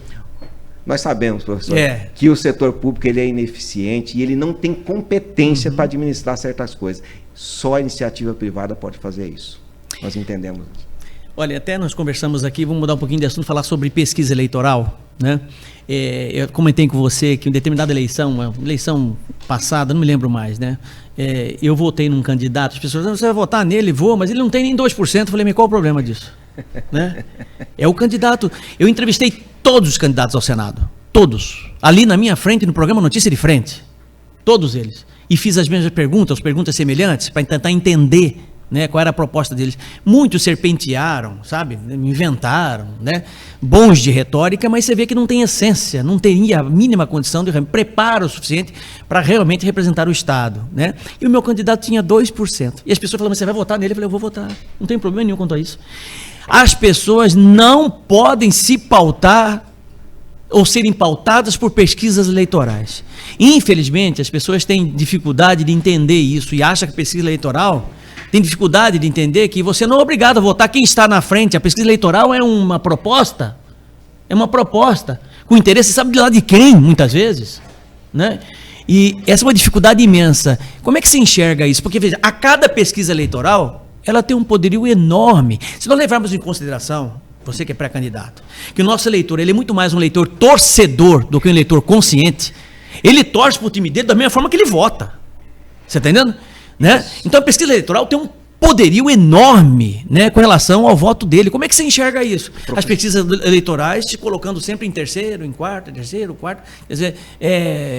nós sabemos, professor, que o setor público ele é ineficiente e ele não tem competência para administrar certas coisas. Só a iniciativa privada pode fazer isso. Nós entendemos. Olha, até nós conversamos aqui, vamos mudar um pouquinho de assunto, falar sobre pesquisa eleitoral, né? Eu comentei com você que em determinada eleição, uma eleição passada, não me lembro mais, né? Eu votei num candidato, as pessoas dizem, você vai votar nele? Vou, mas ele não tem nem 2%. Eu falei, mas qual o problema disso? Né? É o candidato. Eu entrevistei todos os candidatos ao Senado, todos, ali na minha frente, no programa Notícia de Frente, todos eles, e fiz as mesmas perguntas semelhantes, para tentar entender, né, qual era a proposta deles. Muitos serpentearam, sabe, inventaram, né, bons de retórica, mas você vê que não tem essência, não teria a mínima condição de preparo suficiente para realmente representar o Estado, né? E o meu candidato tinha 2%. E as pessoas falavam, você vai votar nele? Eu falei, eu vou votar, não tem problema nenhum quanto a isso. As pessoas não podem se pautar ou serem pautadas por pesquisas eleitorais. Infelizmente, as pessoas têm dificuldade de entender isso e acham que a pesquisa eleitoral tem dificuldade de entender que você não é obrigado a votar quem está na frente. A pesquisa eleitoral é uma proposta, com interesse, sabe de lá de quem, muitas vezes, né? E essa é uma dificuldade imensa. Como é que se enxerga isso? Porque, veja, a cada pesquisa eleitoral, ela tem um poderio enorme. Se nós levarmos em consideração, você que é pré-candidato, que o nosso eleitor, ele é muito mais um eleitor torcedor do que um eleitor consciente, ele torce para o time dele da mesma forma que ele vota. Você está entendendo? Né? Então a pesquisa eleitoral tem um poderio enorme, né, com relação ao voto dele. Como é que você enxerga isso? As pesquisas eleitorais te colocando sempre em terceiro, em quarto, terceiro, quarto, quer dizer,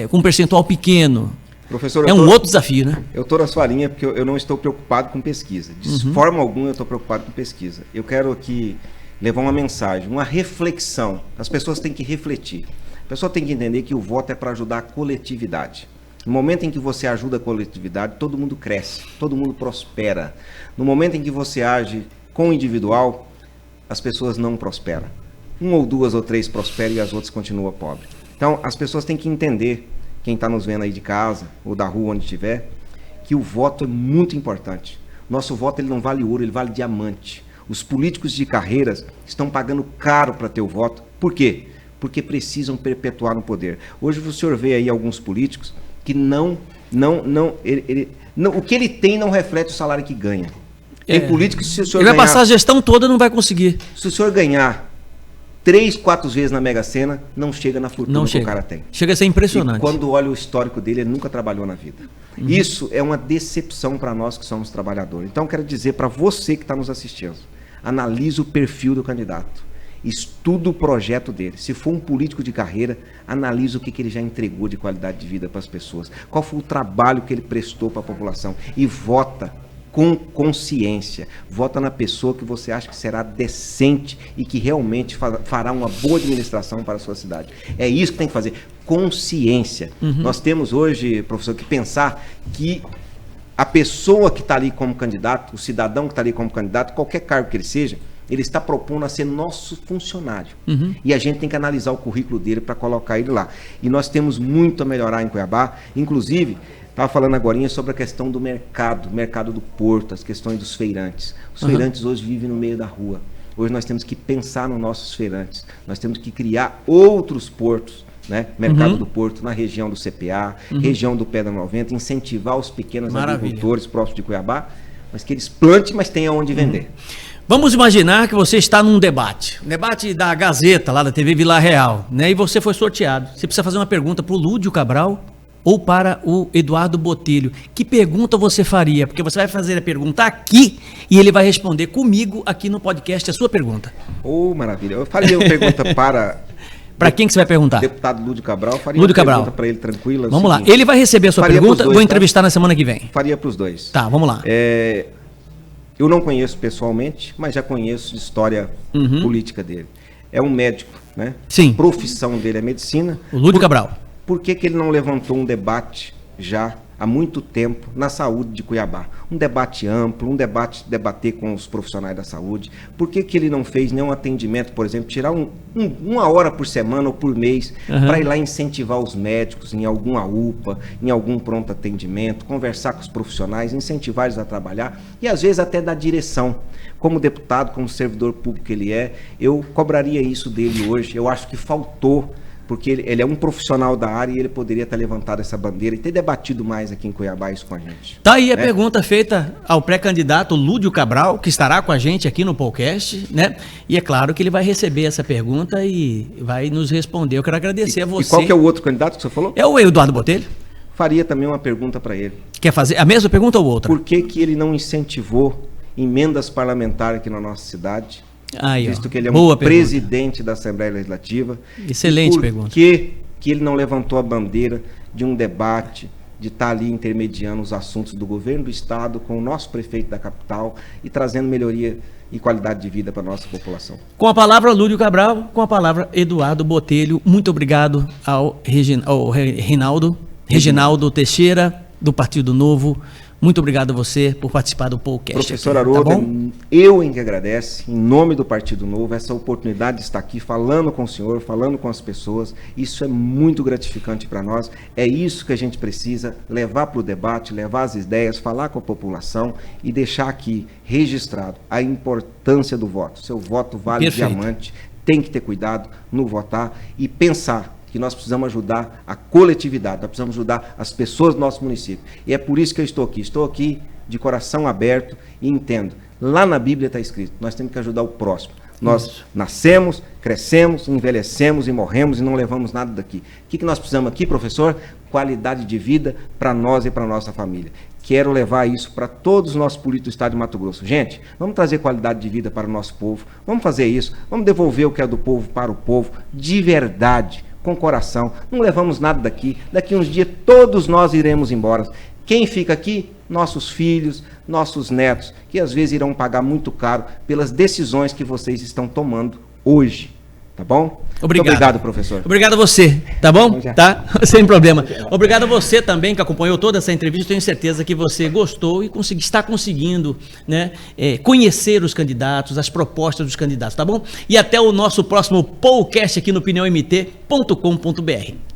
com um percentual pequeno. Professor, é um outro desafio, né? Eu estou na sua linha porque eu não estou preocupado com pesquisa. De forma alguma eu estou preocupado com pesquisa. Eu quero aqui levar uma mensagem, uma reflexão. As pessoas têm que refletir. A pessoa tem que entender que o voto é para ajudar a coletividade. No momento em que você ajuda a coletividade, todo mundo cresce, todo mundo prospera. No momento em que você age com o individual, as pessoas não prosperam. Um ou duas ou três prosperam e as outras continuam pobres. Então, as pessoas têm que entender, quem está nos vendo aí de casa ou da rua, onde estiver, que o voto é muito importante. Nosso voto ele não vale ouro, ele vale diamante. Os políticos de carreiras estão pagando caro para ter o voto. Por quê? Porque precisam perpetuar no poder. Hoje o senhor vê aí alguns políticos que o que ele tem não reflete o salário que ganha. Tem políticos que se o senhor ele vai passar a gestão toda, não vai conseguir. Se o senhor ganhar 3, 4 vezes na Mega Sena, não chega na fortuna que o cara tem. Chega a ser impressionante. E quando olha o histórico dele, ele nunca trabalhou na vida. Isso é uma decepção para nós que somos trabalhadores. Então, quero dizer para você que está nos assistindo, analise o perfil do candidato. Estuda o projeto dele. Se for um político de carreira, analise o que ele já entregou de qualidade de vida para as pessoas. Qual foi o trabalho que ele prestou para a população. E vota com consciência. Vota na pessoa que você acha que será decente e que realmente fará uma boa administração para a sua cidade. É isso que tem que fazer. Consciência. Nós temos hoje, professor, que pensar que a pessoa que está ali como candidato, o cidadão que está ali como candidato, qualquer cargo que ele seja, ele está propondo a ser nosso funcionário. E a gente tem que analisar o currículo dele para colocar ele lá. E nós temos muito a melhorar em Cuiabá. Inclusive, estava falando agora sobre a questão do mercado do porto, as questões dos feirantes. Os feirantes hoje vivem no meio da rua. Hoje nós temos que pensar nos nossos feirantes. Nós temos que criar outros portos, né? Mercado do porto na região do CPA, região do Pedra 90, incentivar os pequenos agricultores próximos de Cuiabá, mas que eles plantem, mas tenham onde vender. Vamos imaginar que você está num debate da Gazeta, lá da TV Vila Real, né? E você foi sorteado. Você precisa fazer uma pergunta para o Lúdio Cabral ou para o Eduardo Botelho. Que pergunta você faria? Porque você vai fazer a pergunta aqui e ele vai responder comigo aqui no podcast a sua pergunta. Maravilha. Eu faria uma pergunta para... Para quem que você vai perguntar? Deputado Lúdio Cabral. Faria uma pergunta para ele tranquila. Vamos lá. Ele vai receber a sua pergunta. Vou entrevistar na semana que vem. Faria para os dois. Tá, vamos lá. Eu não conheço pessoalmente, mas já conheço história política dele. É um médico, né? Sim. A profissão dele é medicina. O Lúdio Cabral. Por que ele não levantou um debate já há muito tempo na saúde de Cuiabá? Um debate amplo, debater com os profissionais da saúde. Por que ele não fez nenhum atendimento, por exemplo, tirar uma hora por semana ou por mês para ir lá incentivar os médicos em alguma UPA, em algum pronto atendimento, conversar com os profissionais, incentivar eles a trabalhar e às vezes até dar direção. Como deputado, como servidor público que ele é, eu cobraria isso dele hoje. Eu acho que faltou, porque ele é um profissional da área e ele poderia ter levantado essa bandeira e ter debatido mais aqui em Cuiabá isso com a gente. Tá aí a pergunta feita ao pré-candidato Lúdio Cabral, que estará com a gente aqui no podcast, né? E é claro que ele vai receber essa pergunta e vai nos responder. Eu quero agradecer a você. E qual que é o outro candidato que você falou? É o Eduardo Botelho. Faria também uma pergunta para ele. Quer fazer a mesma pergunta ou outra? Por que ele não incentivou emendas parlamentares aqui na nossa cidade? Aí, visto que ele é boa presidente da Assembleia Legislativa. Excelente pergunta. Por que ele não levantou a bandeira de um debate, de estar ali intermediando os assuntos do governo do estado com o nosso prefeito da capital e trazendo melhoria e qualidade de vida para a nossa população? Com a palavra Lúdio Cabral, com a palavra Eduardo Botelho. Muito obrigado ao Reginaldo Teixeira, do Partido Novo. Muito obrigado a você por participar do podcast. Professor Haroldo, tá, eu em que agradeço, em nome do Partido Novo, essa oportunidade de estar aqui falando com o senhor, falando com as pessoas. Isso é muito gratificante para nós. É isso que a gente precisa, levar para o debate, levar as ideias, falar com a população e deixar aqui registrado a importância do voto. Seu voto vale diamante, tem que ter cuidado no votar e pensar que nós precisamos ajudar a coletividade, nós precisamos ajudar as pessoas do nosso município. E é por isso que eu estou aqui. Estou aqui de coração aberto e entendo. Lá na Bíblia está escrito, nós temos que ajudar o próximo. Nós nascemos, crescemos, envelhecemos e morremos e não levamos nada daqui. O que nós precisamos aqui, professor? Qualidade de vida para nós e para a nossa família. Quero levar isso para todos os nossos políticos do estado de Mato Grosso. Gente, vamos trazer qualidade de vida para o nosso povo, vamos fazer isso, vamos devolver o que é do povo para o povo, de verdade, com coração. Não levamos nada daqui, daqui uns dias todos nós iremos embora. Quem fica aqui? Nossos filhos, nossos netos, que às vezes irão pagar muito caro pelas decisões que vocês estão tomando hoje. Tá bom? Obrigado. Muito obrigado, professor. Obrigado a você, tá bom? Tá? Sem problema. Obrigado a você também que acompanhou toda essa entrevista. Tenho certeza que você gostou e está conseguindo, né, conhecer os candidatos, as propostas dos candidatos, tá bom? E até o nosso próximo podcast aqui no opiniãomt.com.br.